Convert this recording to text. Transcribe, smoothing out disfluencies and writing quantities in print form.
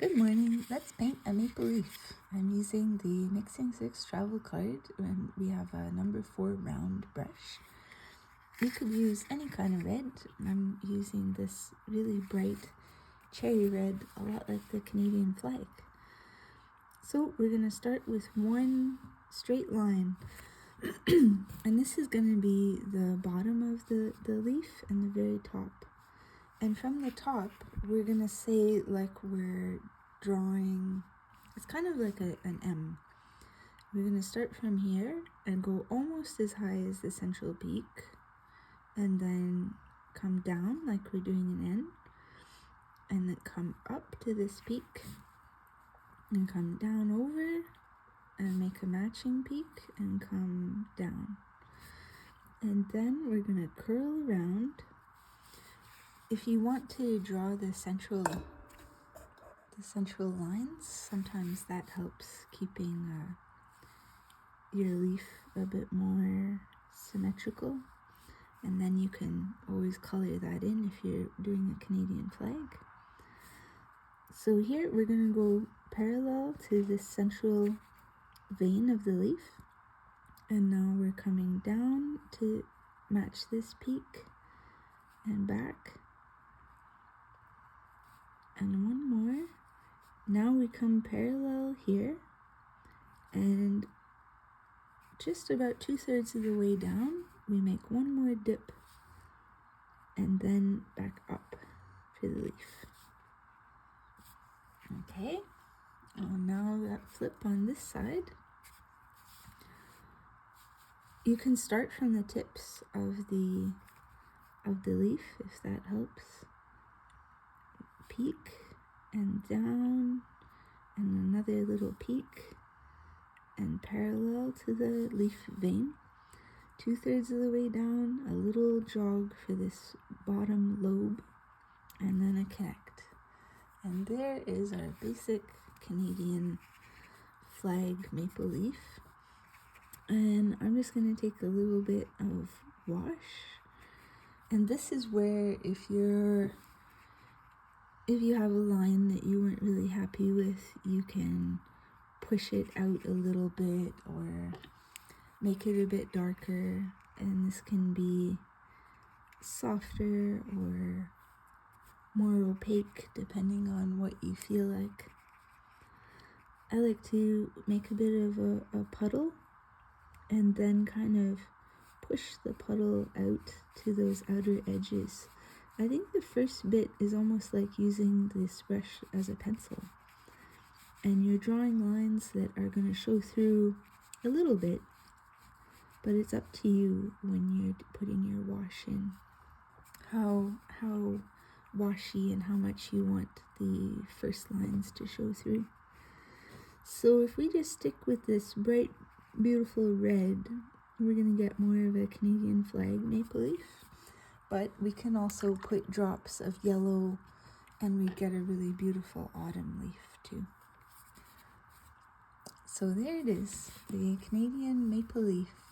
Good morning. Let's paint a maple leaf. I'm using the Mixing 6 travel card and we have a number 4 round brush. You could use any kind of red. I'm using this really bright cherry red, a lot like the Canadian flag. So we're going to start with one straight line. And this is going to be the bottom of the leaf and the very top. And from the top, we're going to say like we're drawing, it's kind of like an M. We're going to start from here and go almost as high as the central peak, and then come down like we're doing an N, and then come up to this peak, and come down over, and make a matching peak, and come down. And then we're going to curl around. If you want to draw the central lines, sometimes that helps keeping your leaf a bit more symmetrical, and then you can always color that in if you're doing a Canadian flag. So here we're going to go parallel to this central vein of the leaf, and now we're coming down to match this peak and back. And one more. Now we come parallel here, and just about 2/3 of the way down, we make one more dip, and then back up to the leaf. Okay, now that flip on this side. You can start from the tips of the leaf, if that helps. Peak and down, and another little peak, and parallel to the leaf vein. 2/3 of the way down, a little jog for this bottom lobe, and then a connect. And there is our basic Canadian flag maple leaf. And I'm just going to take a little bit of wash. And this is where if you have a line that you weren't really happy with, you can push it out a little bit or make it a bit darker, and this can be softer or more opaque depending on what you feel like. I like to make a bit of a puddle and then kind of push the puddle out to those outer edges. I think the first bit is almost like using this brush as a pencil, and you're drawing lines that are going to show through a little bit, but it's up to you when you're putting your wash in, how washy and how much you want the first lines to show through. So if we just stick with this bright, beautiful red, we're going to get more of a Canadian flag maple leaf. But we can also put drops of yellow, and we get a really beautiful autumn leaf too. So there it is, the Canadian maple leaf.